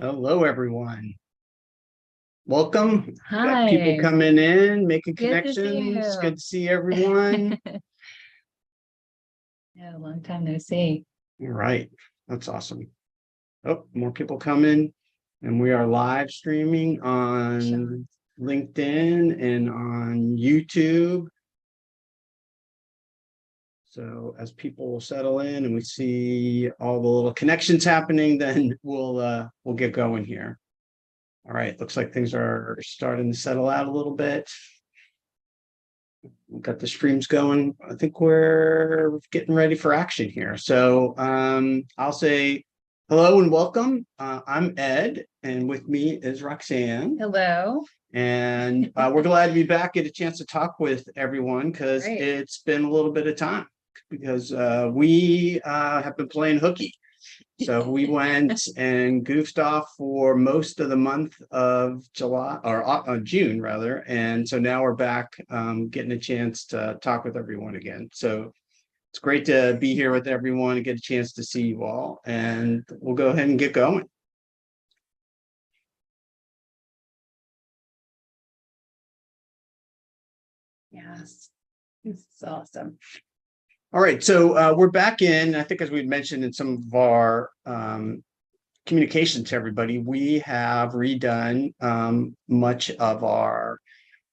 Hello, everyone. Welcome. Got people Hi, coming in, making good to see connections. you. Good to see everyone. Yeah, long time no see. All right. That's awesome. Oh, more people coming. And we are live streaming Sean. on LinkedIn and on YouTube. So as people settle in and we see all the little connections happening, then we'll get going here. All right. Looks like things are starting to settle out a little bit. We've got the streams going. I think we're getting ready for action here. So I'll say hello and welcome. I'm Ed, and with me is Roxanne. Hello. And we're glad to be back, get a chance to talk with everyone because Great. it's been a little bit of time because we have been playing hooky. So we went and goofed off for most of the month of July or June rather. And so now we're back getting a chance to talk with everyone again. So it's great to be here with everyone and get a chance to see you all. And we'll go ahead and get going. Yes, this is awesome. All right, so we're back in. I think as we mentioned in some of our communication to everybody, we have redone much of our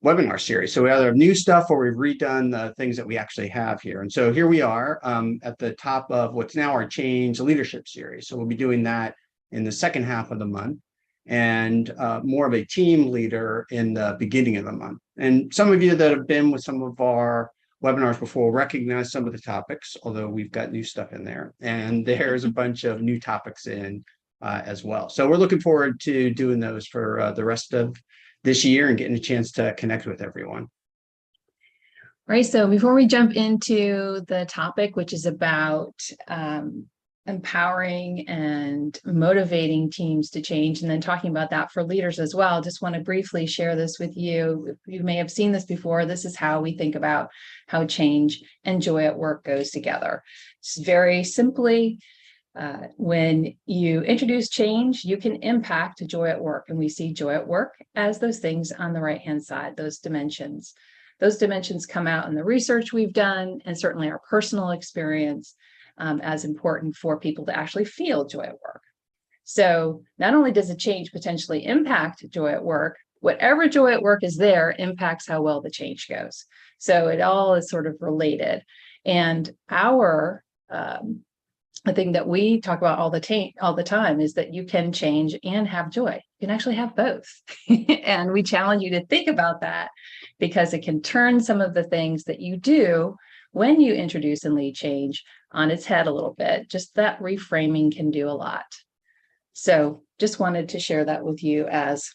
webinar series. So we either have new stuff or we've redone the things that we actually have here. And so here we are at the top of what's now our Change Leadership series. So we'll be doing that in the second half of the month and more of a team leader in the beginning of the month. And some of you that have been with some of our webinars before recognize some of the topics, although we've got new stuff in there. And there's a bunch of new topics in as well. So we're looking forward to doing those for the rest of this year and getting a chance to connect with everyone. Right. So before we jump into the topic, which is about empowering and motivating teams to change, and then talking about that for leaders as well, just want to briefly share this with you. You may have seen this before. This is how we think about how change and joy at work goes together. It's very simply, when you introduce change, you can impact joy at work. And we see joy at work as those things on the right-hand side, those dimensions. Those dimensions come out in the research we've done, and certainly our personal experience as important for people to actually feel joy at work. So not only does a change potentially impact joy at work, whatever joy at work is there impacts how well the change goes. So it all is sort of related. And our the thing that we talk about all the time is that you can change and have joy. You can actually have both. And we challenge you to think about that because it can turn some of the things that you do when you introduce and lead change on its head a little bit. Just that reframing can do a lot. So just wanted to share that with you as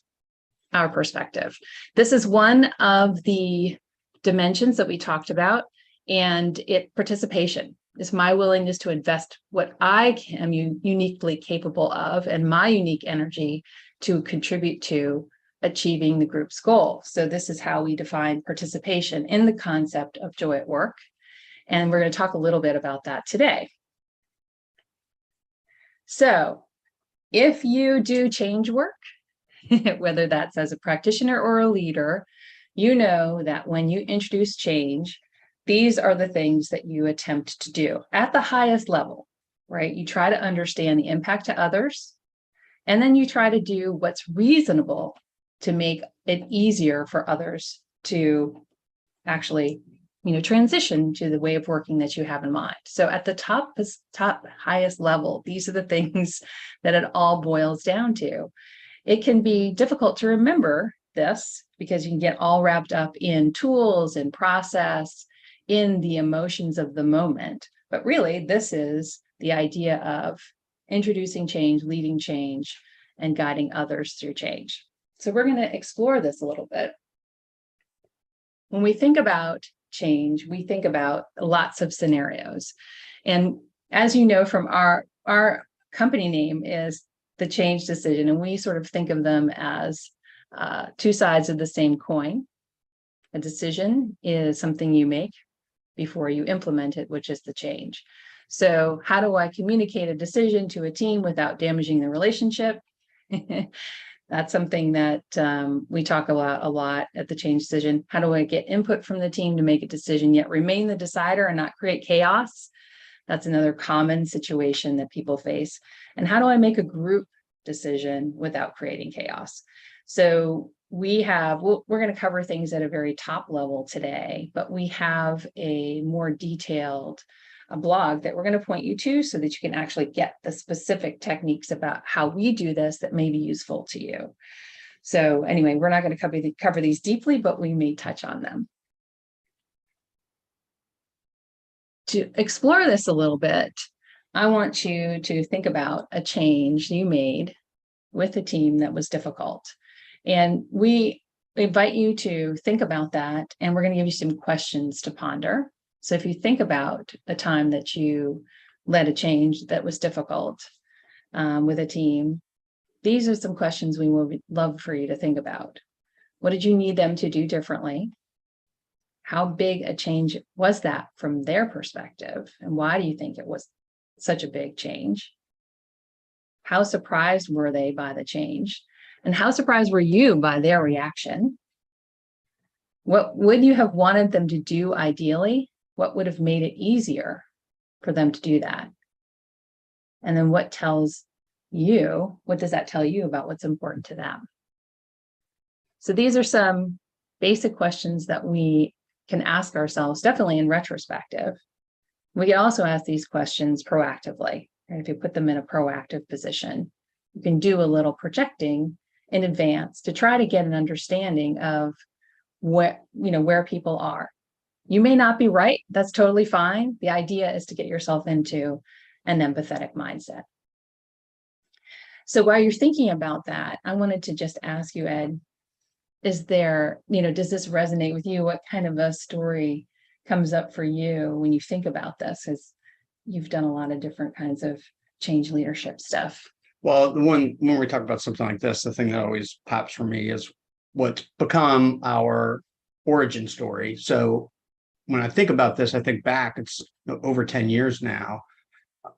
our perspective. This is one of the dimensions that we talked about, and participation is my willingness to invest what I am uniquely capable of and my unique energy to contribute to achieving the group's goal. So this is how we define participation in the concept of joy at work. And we're going to talk a little bit about that today. So if you do change work, whether that's as a practitioner or a leader, you know that when you introduce change, these are the things that you attempt to do at the highest level, right? You try to understand the impact to others, and then you try to do what's reasonable to make it easier for others to actually, transition to the way of working that you have in mind. So at the top highest level, these are the things that it all boils down to. It can be difficult to remember this because you can get all wrapped up in tools and process, in the emotions of the moment. But really, this is the idea of introducing change, leading change, and guiding others through change. So we're going to explore this a little bit. When we think about change, we think about lots of scenarios. And as you know from our company name is the Change Decision, and we sort of think of them as two sides of the same coin. A decision is something you make before you implement it, which is the change. So how do I communicate a decision to a team without damaging the relationship? That's something that we talk about a lot at the Change Decision. How do I get input from the team to make a decision, yet remain the decider and not create chaos? That's another common situation that people face. And how do I make a group decision without creating chaos? So we're going to cover things at a very top level today, but we have a more detailed blog that we're going to point you to so that you can actually get the specific techniques about how we do this that may be useful to you. So anyway, we're not going to cover these deeply, but we may touch on them. To explore this a little bit, I want you to think about a change you made with a team that was difficult. And we invite you to think about that, and we're going to give you some questions to ponder. So if you think about a time that you led a change that was difficult with a team, these are some questions we would love for you to think about. What did you need them to do differently? How big a change was that from their perspective? And why do you think it was such a big change? How surprised were they by the change? And how surprised were you by their reaction? What would you have wanted them to do ideally? What would have made it easier for them to do that? And then what does that tell you about what's important to them? So these are some basic questions that we can ask ourselves, definitely in retrospective. We can also ask these questions proactively. And if you put them in a proactive position, you can do a little projecting in advance to try to get an understanding of where people are. You may not be right. That's totally fine. The idea is to get yourself into an empathetic mindset. So while you're thinking about that, I wanted to just ask you, Ed, does this resonate with you? What kind of a story comes up for you when you think about this? As you've done a lot of different kinds of change leadership stuff. Well, when we talk about something like this, the thing that always pops for me is what's become our origin story. So when I think about this, I think back, it's over 10 years now,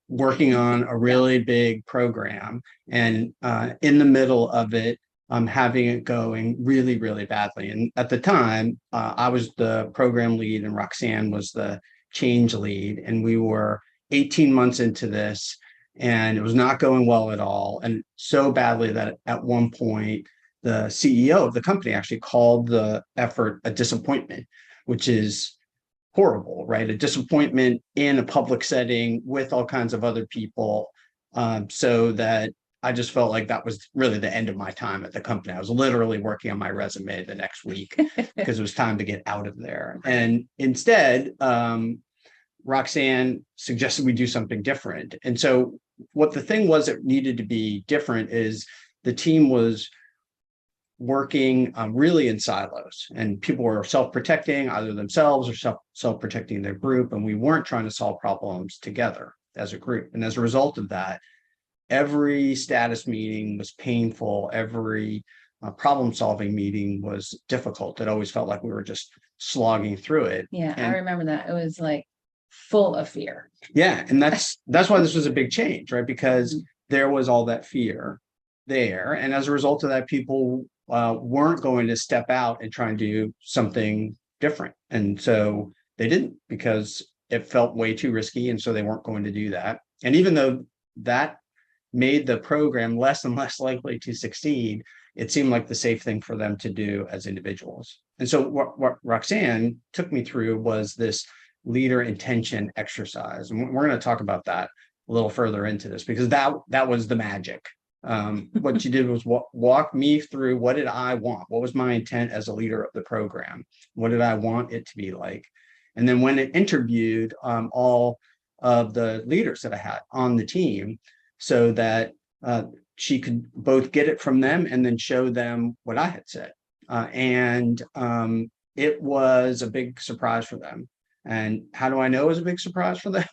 working on a really big program, and in the middle of it, having it going really, really badly. And at the time, I was the program lead and Roxanne was the change lead. And we were 18 months into this, and it was not going well at all. And so badly that at one point, the CEO of the company actually called the effort a disappointment, which is horrible, right? A disappointment in a public setting with all kinds of other people. So that I just felt like that was really the end of my time at the company. I was literally working on my resume the next week because it was time to get out of there. And instead, Roxanne suggested we do something different. And so what the thing was that needed to be different is the team was working really in silos, and people were self-protecting either themselves or self-protecting their group, and we weren't trying to solve problems together as a group. And as a result of that, every status meeting was painful. Every problem-solving meeting was difficult. It always felt like we were just slogging through it. Yeah, I remember that. It was like full of fear. Yeah, and that's why this was a big change, right? Because there was all that fear there, and as a result of that, people weren't going to step out and try and do something different. And so they didn't, because it felt way too risky. And so they weren't going to do that. And even though that made the program less and less likely to succeed, it seemed like the safe thing for them to do as individuals. And so what Roxanne took me through was this leader intention exercise. And we're going to talk about that a little further into this, because that was the magic. What she did was walk me through, what did I want? What was my intent as a leader of the program? What did I want it to be like? And then when it interviewed all of the leaders that I had on the team, so that she could both get it from them and then show them what I had said. And it was a big surprise for them. And how do I know it was a big surprise for them?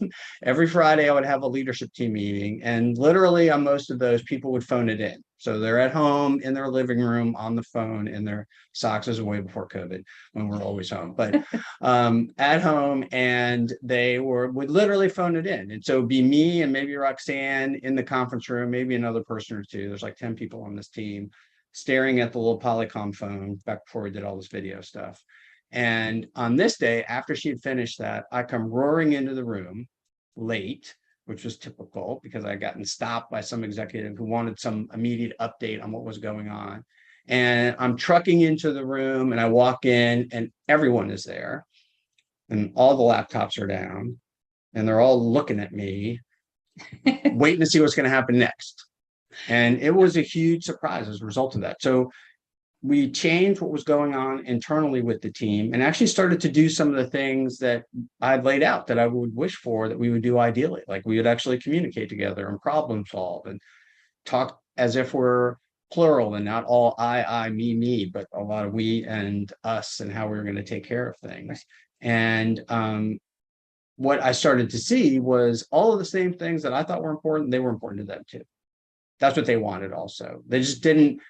Every Friday, I would have a leadership team meeting, and literally on most of those, people would phone it in. So they're at home in their living room on the phone in their socks. This is way before COVID when we're always home, but at home, and they would literally phone it in. And so it'd be me and maybe Roxanne in the conference room, maybe another person or two. There's like 10 people on this team staring at the little Polycom phone back before we did all this video stuff. And on this day, after she had finished that, I come roaring into the room late, which was typical because I had gotten stopped by some executive who wanted some immediate update on what was going on. And I'm trucking into the room and I walk in and everyone is there and all the laptops are down and they're all looking at me, waiting to see what's going to happen next. And it was a huge surprise as a result of that. So we changed what was going on internally with the team and actually started to do some of the things that I'd laid out that I would wish for that we would do ideally. Like we would actually communicate together and problem solve and talk as if we're plural and not all I, me, but a lot of we and us and how we were going to take care of things. And what I started to see was all of the same things that I thought were important, they were important to them too. That's what they wanted also. They just didn't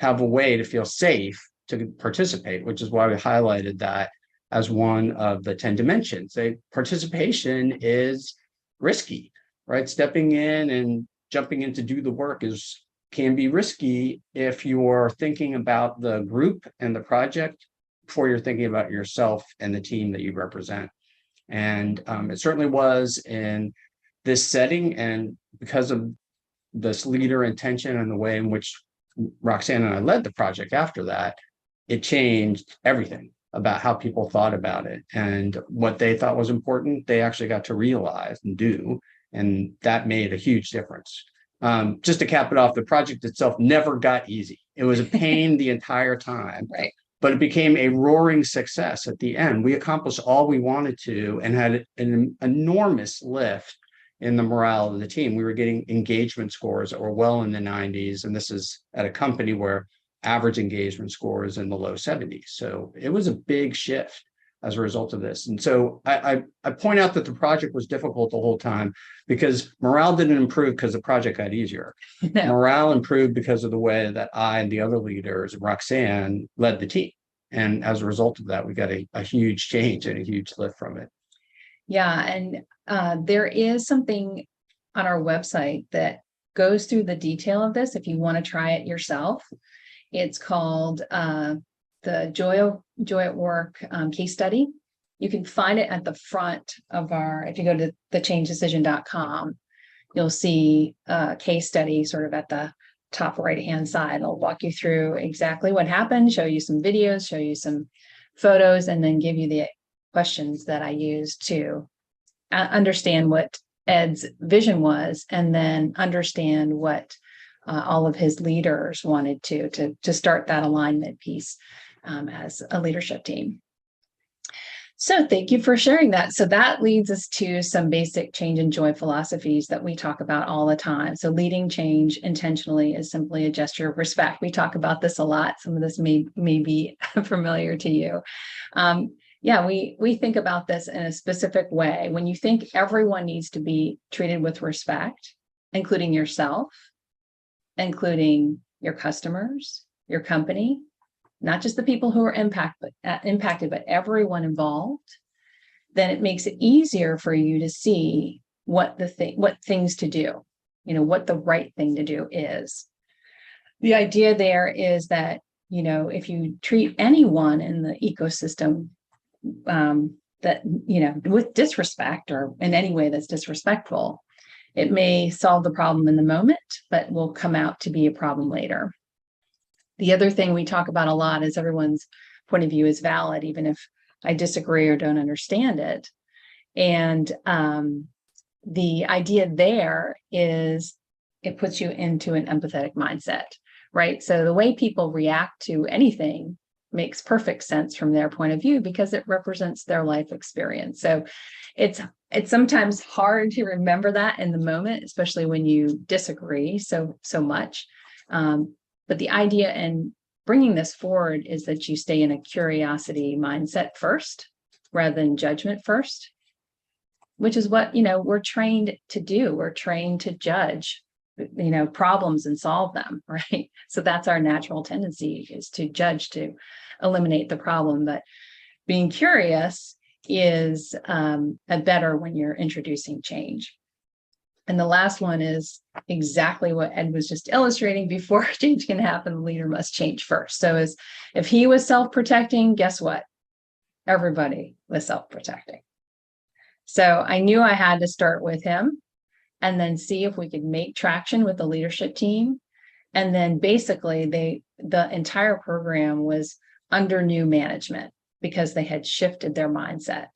have a way to feel safe to participate, which is why we highlighted that as one of the 10 dimensions. Participation is risky, right? Stepping in and jumping in to do the work can be risky if you're thinking about the group and the project before you're thinking about yourself and the team that you represent. And it certainly was in this setting. And because of this leader intention and the way in which Roxanne and I led the project after that, it changed everything about how people thought about it. And what they thought was important, they actually got to realize and do. And that made a huge difference. Just to cap it off, the project itself never got easy. It was a pain the entire time. Right. But it became a roaring success at the end. We accomplished all we wanted to and had an enormous lift in the morale of the team. We were getting engagement scores that were well in the 90s. And this is at a company where average engagement score is in the low 70s. So it was a big shift as a result of this. And so I point out that the project was difficult the whole time because morale didn't improve because the project got easier. No. Morale improved because of the way that I and the other leaders, Roxanne, led the team. And as a result of that, we got a huge change and a huge lift from it. Yeah. And there is something on our website that goes through the detail of this if you want to try it yourself. It's called the Joy at Work case study. You can find it at the front of if you go to thechange-decision.com, you'll see a case study sort of at the top right-hand side. It'll walk you through exactly what happened, show you some videos, show you some photos, and then give you the questions that I used to understand what Ed's vision was, and then understand what all of his leaders wanted to start that alignment piece as a leadership team. So thank you for sharing that. So that leads us to some basic change and joy philosophies that we talk about all the time. So leading change intentionally is simply a gesture of respect. We talk about this a lot. Some of this may be familiar to you. Yeah, we think about this in a specific way. When you think everyone needs to be treated with respect, including yourself, including your customers, your company, not just the people who are impacted, but everyone involved, then it makes it easier for you to see what things to do, what the right thing to do is. The idea there is that, if you treat anyone in the ecosystem with disrespect or in any way that's disrespectful, it may solve the problem in the moment, but will come out to be a problem later. The other thing we talk about a lot is everyone's point of view is valid, even if I disagree or don't understand it. And the idea there is it puts you into an empathetic mindset, right? So the way people react to anything makes perfect sense from their point of view because it represents their life experience. So it's sometimes hard to remember that in the moment, especially when you disagree so much. But the idea in bringing this forward is that you stay in a curiosity mindset first, rather than judgment first, which is what, we're trained to do. We're trained to judge, problems and solve them, right? So that's our natural tendency, is to judge, to eliminate the problem. But being curious is better when you're introducing change. And the last one is exactly what Ed was just illustrating. Before change can happen, the leader must change first. So if he was self-protecting, guess what? Everybody was self-protecting. So I knew I had to start with him and then see if we could make traction with the leadership team. And then basically the entire program was under new management because they had shifted their mindset.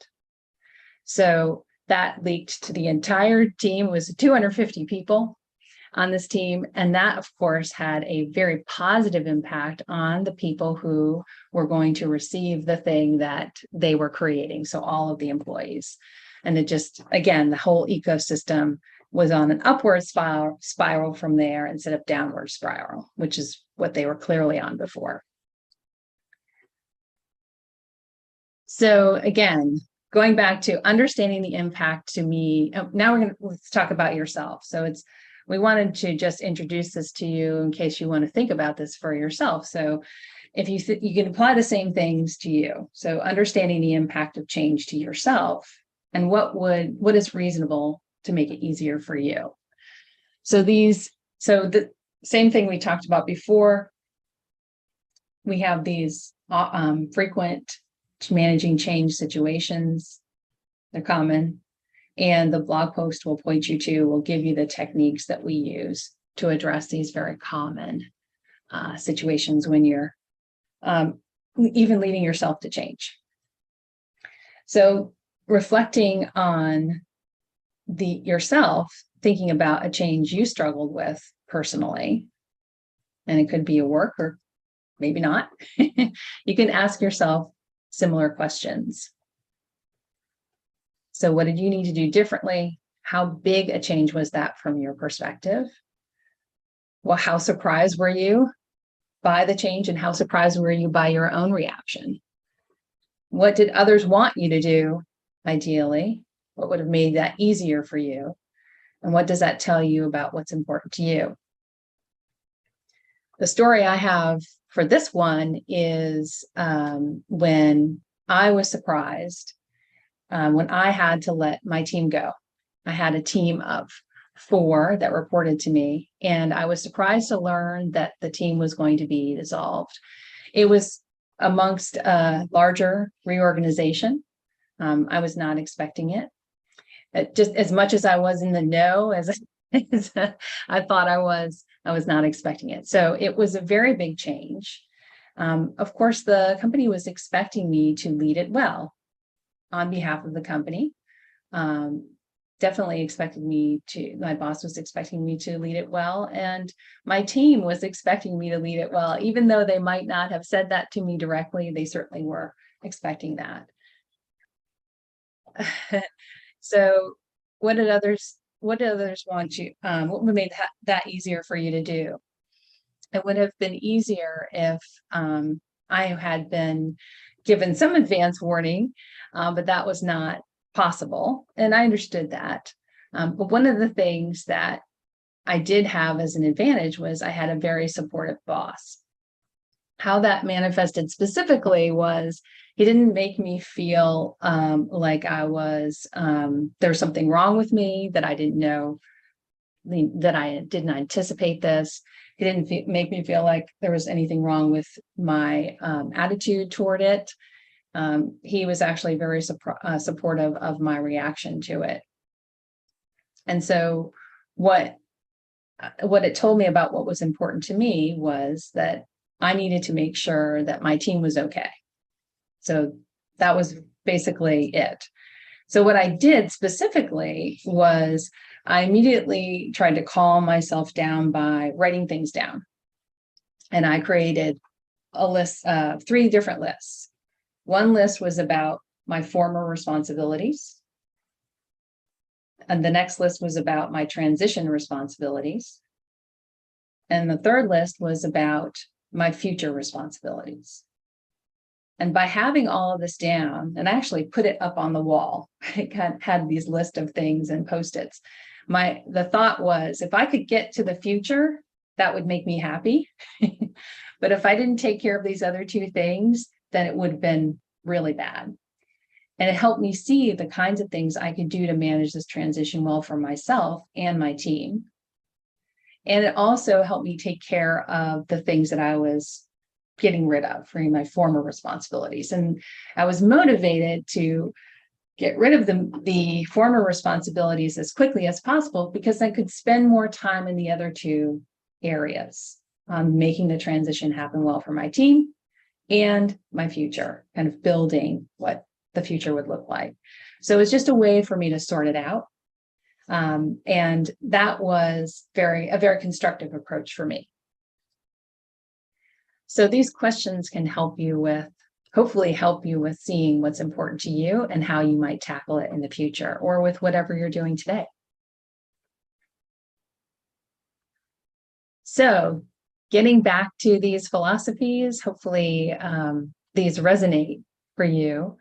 So that leaked to the entire team. It was 250 people on this team. And that, of course, had a very positive impact on the people who were going to receive the thing that they were creating. So all of the employees. And it just, again, the whole ecosystem was on an upward spiral from there instead of downward spiral, which is what they were clearly on before. So again, going back to understanding the impact to me, now let's talk about yourself. So we wanted to just introduce this to you in case you want to think about this for yourself. So if you can apply the same things to you. So understanding the impact of change to yourself and what is reasonable to make it easier for you. So the same thing we talked about before. We have these frequent managing change situations. They're common. And the blog post will give you the techniques that we use to address these very common situations when you're even leading yourself to change. So reflecting on yourself, thinking about a change you struggled with personally, and it could be a work or maybe not, you can ask yourself similar questions. So what did you need to do differently? How big a change was that from your perspective? Well, how surprised were you by the change, and how surprised were you by your own reaction? What did others want you to do, ideally? What would have made that easier for you? And what does that tell you about what's important to you? The story I have for this one is when I was surprised when I had to let my team go. I had a team of 4 that reported to me, and I was surprised to learn that the team was going to be dissolved. It was amongst a larger reorganization. I was not expecting it. Just as much as I was in the know as I thought I was not expecting it. So it was a very big change. Of course, the company was expecting me to lead it well on behalf of the company. Definitely my boss was expecting me to lead it well. And my team was expecting me to lead it well, even though they might not have said that to me directly, they certainly were expecting that. So what did others want you, what would make that easier for you to do? It would have been easier if I had been given some advance warning, but that was not possible. And I understood that. But one of the things that I did have as an advantage was I had a very supportive boss. How that manifested specifically was he didn't make me feel like I was, there was something wrong with me, that I didn't know, that I didn't anticipate this. He didn't make me feel like there was anything wrong with my attitude toward it. He was actually very supportive of my reaction to it. And so what it told me about what was important to me was that I needed to make sure that my team was okay. So that was basically it. So what I did specifically was I immediately tried to calm myself down by writing things down. And I created a list, 3 different lists. One list was about my former responsibilities. And the next list was about my transition responsibilities. And the third list was about my future responsibilities. And by having all of this down, and I actually put it up on the wall, I had these list of things and post-its. The thought was, if I could get to the future, that would make me happy. But if I didn't take care of these other two things, then it would have been really bad. And it helped me see the kinds of things I could do to manage this transition well for myself and my team. And it also helped me take care of the things that I was getting rid of for my former responsibilities. And I was motivated to get rid of the former responsibilities as quickly as possible, because I could spend more time in the other two areas on making the transition happen well for my team and my future, kind of building what the future would look like. So it's just a way for me to sort it out. And that was a very constructive approach for me. So these questions can hopefully help you with seeing what's important to you and how you might tackle it in the future or with whatever you're doing today. So getting back to these philosophies, hopefully these resonate for you.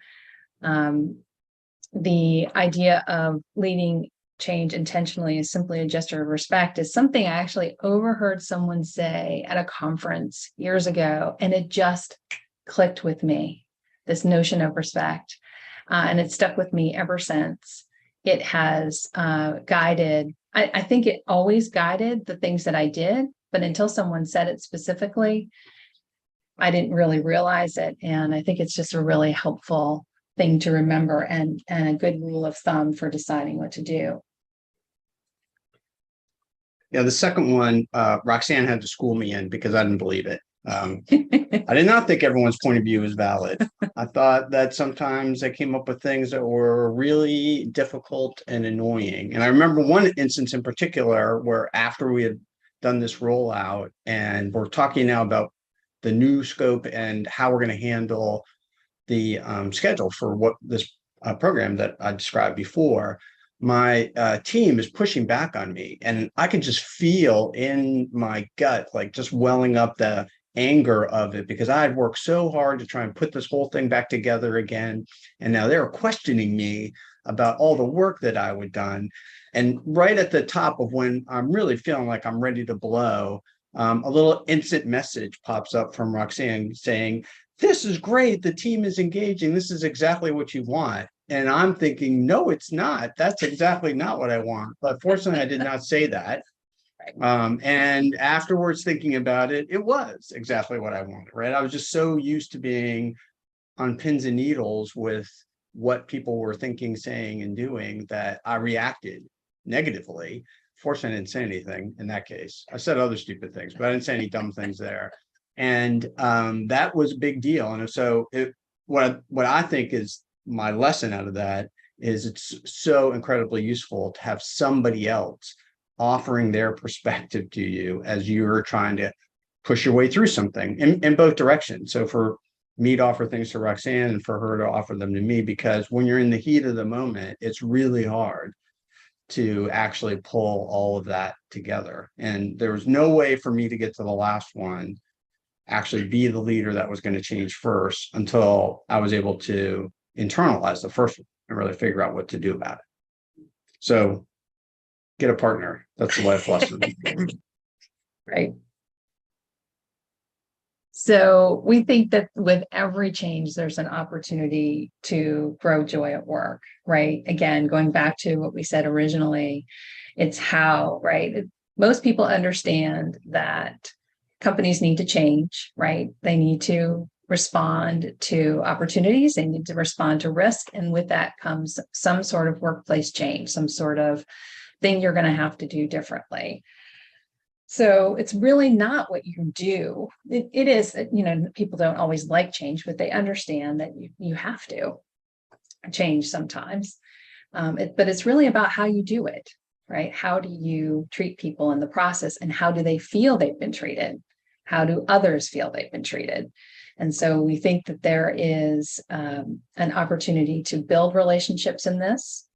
The idea of leading change intentionally is simply a gesture of respect is something I actually overheard someone say at a conference years ago, and it just clicked with me, this notion of respect. And it's stuck with me ever since. It has guided, I think it always guided the things that I did, but until someone said it specifically, I didn't really realize it. And I think it's just a really helpful thing to remember and a good rule of thumb for deciding what to do. Yeah, the second one, Roxanne had to school me in because I didn't believe it. I did not think everyone's point of view is valid. I thought that sometimes they came up with things that were really difficult and annoying. And I remember one instance in particular where after we had done this rollout and we're talking now about the new scope and how we're going to handle the schedule for what this program that I described before, my team is pushing back on me, and I can just feel in my gut, like just welling up the anger of it, because I had worked so hard to try and put this whole thing back together again. And now they're questioning me about all the work that I had done. And right at the top of when I'm really feeling like I'm ready to blow, a little instant message pops up from Roxanne saying, "This is great. The team is engaging. This is exactly what you want." And I'm thinking, no, it's not. That's exactly not what I want. But fortunately, I did not say that. And afterwards, thinking about it, it was exactly what I wanted, right? I was just so used to being on pins and needles with what people were thinking, saying, and doing that I reacted negatively. Fortunately, I didn't say anything in that case. I said other stupid things, but I didn't say any dumb things there. And that was a big deal. And so what I think is my lesson out of that is it's so incredibly useful to have somebody else offering their perspective to you as you're trying to push your way through something in both directions. So for me to offer things to Roxanne and for her to offer them to me, because when you're in the heat of the moment, it's really hard to actually pull all of that together. And there was no way for me to get to the last one, actually be the leader that was going to change first, until I was able to internalize the first one and really figure out what to do about it. So get a partner. That's the life lesson. Right. So we think that with every change, there's an opportunity to grow joy at work, right? Again, going back to what we said originally, it's how, right? Most people understand that companies need to change, right? They need to respond to opportunities. They need to respond to risk. And with that comes some sort of workplace change, some sort of thing you're going to have to do differently. So it's really not what you do. It is, people don't always like change, but they understand that you have to change sometimes. But it's really about how you do it, right? How do you treat people in the process, and how do they feel they've been treated? How do others feel they've been treated? And so we think that there is an opportunity to build relationships in this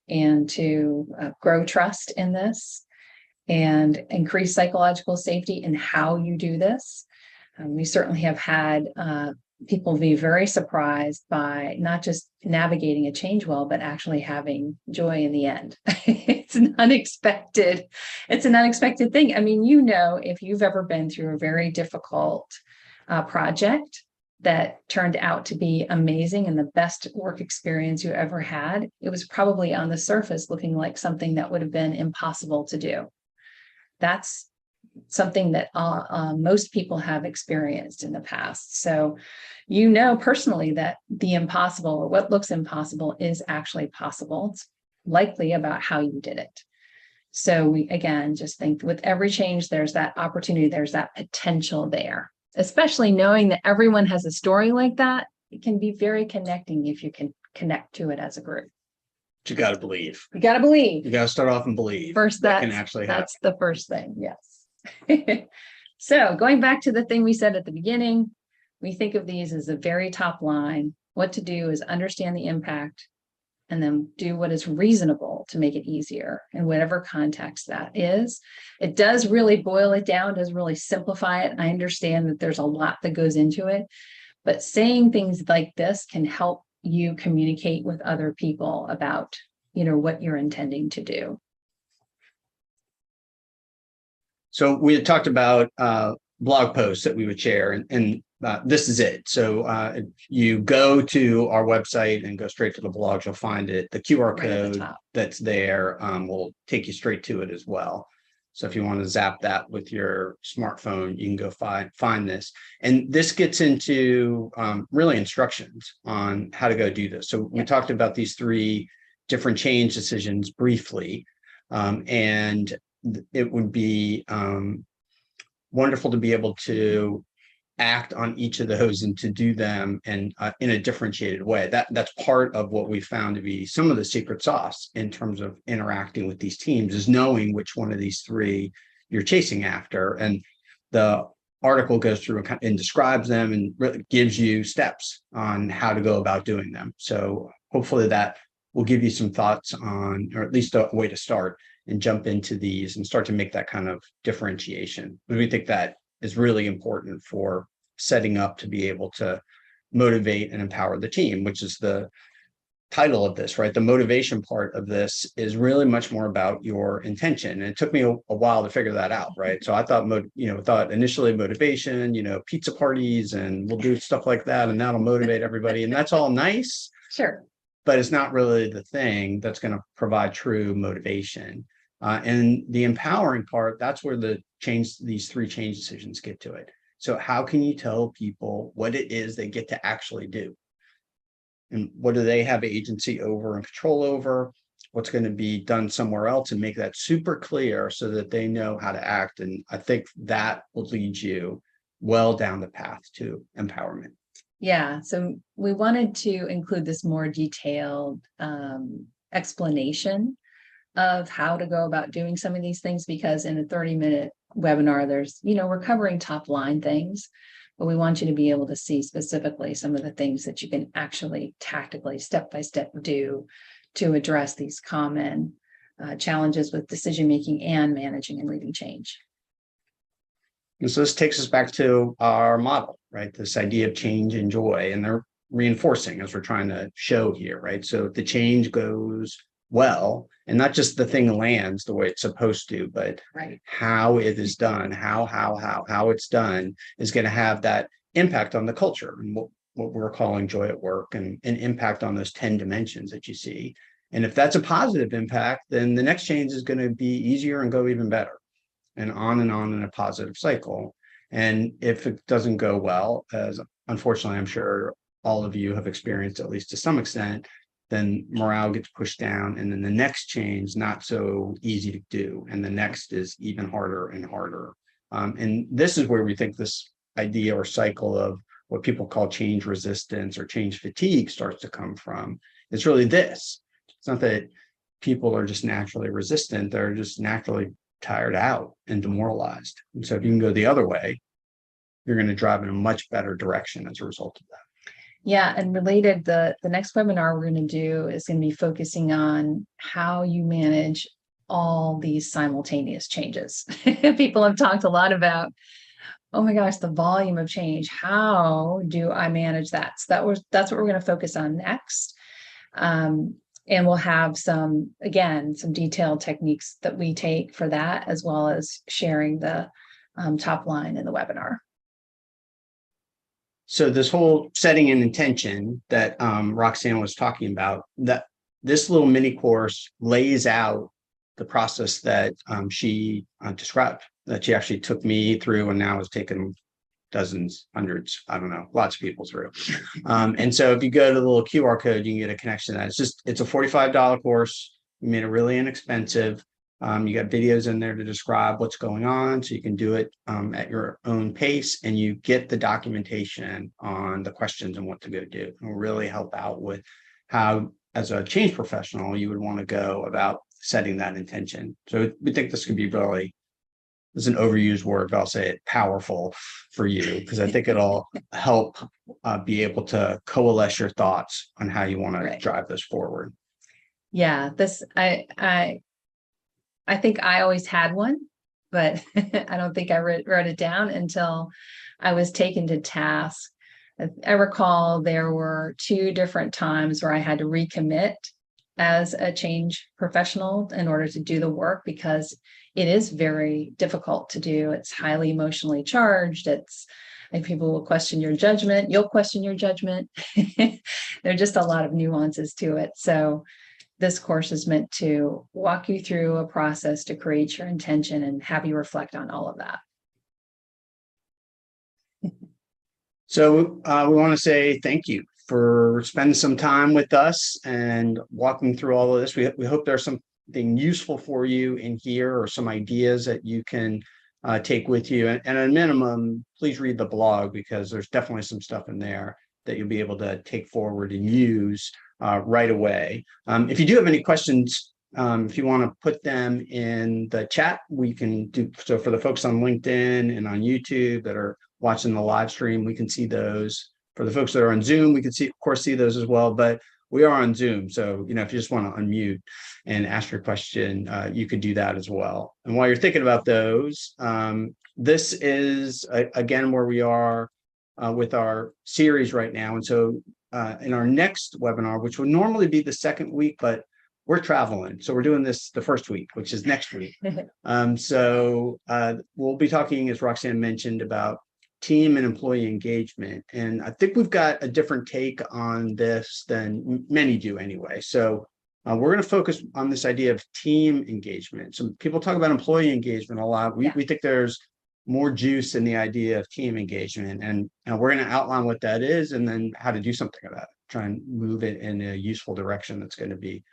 and to grow trust in this and increase psychological safety in how you do this. We certainly have had people will be very surprised by not just navigating a change well, but actually having joy in the end. It's an unexpected thing. I mean, if you've ever been through a very difficult project that turned out to be amazing and the best work experience you ever had, it was probably on the surface looking like something that would have been impossible to do. That's something that most people have experienced in the past. So, personally that the impossible, or what looks impossible, is actually possible. It's likely about how you did it. So we, again, just think with every change, there's that opportunity, there's that potential there, especially knowing that everyone has a story like that. It can be very connecting if you can connect to it as a group. You got to believe. You got to believe. You got to start off and believe. First, that can actually happen. That's the first thing. Yes. So going back to the thing we said at the beginning, we think of these as the very top line. What to do is understand the impact and then do what is reasonable to make it easier in whatever context that is. It does really boil it down, does really simplify it. I understand that there's a lot that goes into it, but saying things like this can help you communicate with other people about, what you're intending to do. So we had talked about blog posts that we would share, and this is it. So if you go to our website and go straight to the blogs, you'll find it. The QR code that's there will take you straight to it as well. So if you want to zap that with your smartphone, you can go find this. And this gets into really instructions on how to go do this. So we talked about these 3 different change decisions briefly, and it would be wonderful to be able to act on each of those and to do them and in a differentiated way. That's part of what we found to be some of the secret sauce in terms of interacting with these teams, is knowing which one of these 3 you're chasing after. And the article goes through and describes them and really gives you steps on how to go about doing them. So hopefully that will give you some thoughts on, or at least a way to start and jump into these and start to make that kind of differentiation. And we think that is really important for setting up to be able to motivate and empower the team, which is the title of this, right? The motivation part of this is really much more about your intention. And it took me a while to figure that out, right? So I thought initially motivation, pizza parties, and we'll do stuff like that, and that'll motivate everybody. And that's all nice. Sure. But it's not really the thing that's going to provide true motivation. And the empowering part, that's where these 3 change decisions get to it. So how can you tell people what it is they get to actually do? And what do they have agency over and control over? What's going to be done somewhere else, and make that super clear so that they know how to act. And I think that will lead you well down the path to empowerment. Yeah, so we wanted to include this more detailed explanation of how to go about doing some of these things, because in a 30-minute webinar, we're covering top line things, but we want you to be able to see specifically some of the things that you can actually tactically, step by step, do to address these common challenges with decision making and managing and leading change. And so this takes us back to our model, right? This idea of change and joy, and they're reinforcing as we're trying to show here, right? So if the change goes well, and not just the thing lands the way it's supposed to, but how it is done, how it's done is going to have that impact on the culture and what we're calling joy at work, and an impact on those 10 dimensions that you see. And if that's a positive impact, then the next change is going to be easier and go even better, and on in a positive cycle. And if it doesn't go well, as unfortunately I'm sure all of you have experienced at least to some extent, then morale gets pushed down, and then the next change not so easy to do, and the next is even harder and harder. And this is where we think this idea or cycle of what people call change resistance or change fatigue starts to come from. It's really this. It's not that people are just naturally resistant, they're just naturally tired out and demoralized. And so if you can go the other way, you're going to drive in a much better direction as a result of that. Yeah, and related, the next webinar we're going to do is going to be focusing on how you manage all these simultaneous changes. People have talked a lot about oh my gosh, the volume of change. How do I manage that? So that's what we're going to focus on next. And we'll have some detailed techniques that we take for that, as well as sharing the top line in the webinar. So this whole setting an intention that Roxanne was talking about, that this little mini course lays out the process that she described, that she actually took me through and now has taken dozens, hundreds, I don't know, lots of people through. And so if you go to the little QR code, you can get a connection to that. It's a $45 course. We made it really inexpensive. You got videos in there to describe what's going on, so you can do it at your own pace, and you get the documentation on the questions and what to go do. It will really help out with how, as a change professional, you would want to go about setting that intention. So we think this could be really, it's an overused word, but I'll say it, powerful for you, because I think it'll help be able to coalesce your thoughts on how you want to drive this forward. Yeah, I think I always had one, but I don't think I wrote it down until I was taken to task. I recall there were 2 different times where I had to recommit as a change professional in order to do the work, because it is very difficult to do. It's highly emotionally charged. It's like people will question your judgment. You'll question your judgment. There are just a lot of nuances to it. So this course is meant to walk you through a process to create your intention and have you reflect on all of that. So we want to say thank you for spending some time with us and walking through all of this. We hope there's something useful for you in here, or some ideas that you can take with you. And at a minimum, please read the blog, because there's definitely some stuff in there that you'll be able to take forward and use right away. If you do have any questions, if you want to put them in the chat, we can do so. For the folks on LinkedIn and on YouTube that are watching the live stream, we can see those. For the folks that are on Zoom, we can see, of course, see those as well. But we are on Zoom, so if you just want to unmute and ask your question, you could do that as well. And while you're thinking about those, this is again where we are with our series right now. And so in our next webinar, which would normally be the second week, but we're traveling, so we're doing this the first week, which is next week. So we'll be talking, as Roxanne mentioned, about team and employee engagement. And I think we've got a different take on this than many do anyway. So we're going to focus on this idea of team engagement. So people talk about employee engagement a lot. We think there's more juice in the idea of team engagement, and we're going to outline what that is and then how to do something about it, try and move it in a useful direction that's going to be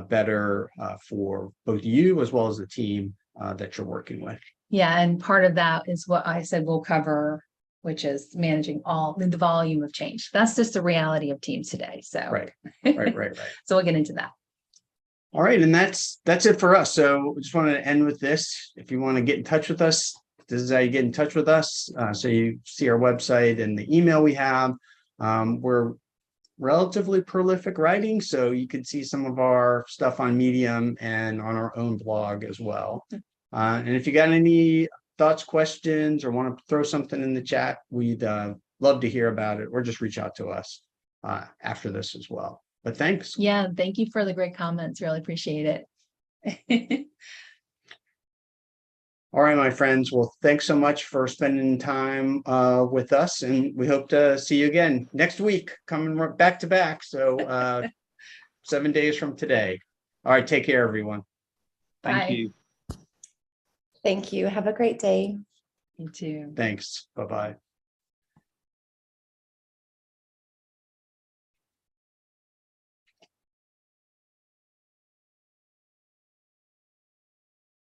better for both you as well as the team that you're working with. Yeah, and part of that is what I said we'll cover, which is managing all the volume of change. That's just the reality of teams today. So right. So we'll get into that. All right, and that's it for us. So we just wanted to end with this. If you want to get in touch with us, this is how you get in touch with us. So you see our website and the email we have. We're relatively prolific writing, so you can see some of our stuff on Medium and on our own blog as well. And if you got any thoughts, questions, or want to throw something in the chat, we'd love to hear about it, or just reach out to us after this as well. But thanks. Yeah, thank you for the great comments. Really appreciate it. All right, my friends. Well, thanks so much for spending time with us, and we hope to see you again next week, coming back to back. So 7 days from today. All right, take care, everyone. Thank you. Thank you. Have a great day. You too. Thanks. Bye-bye.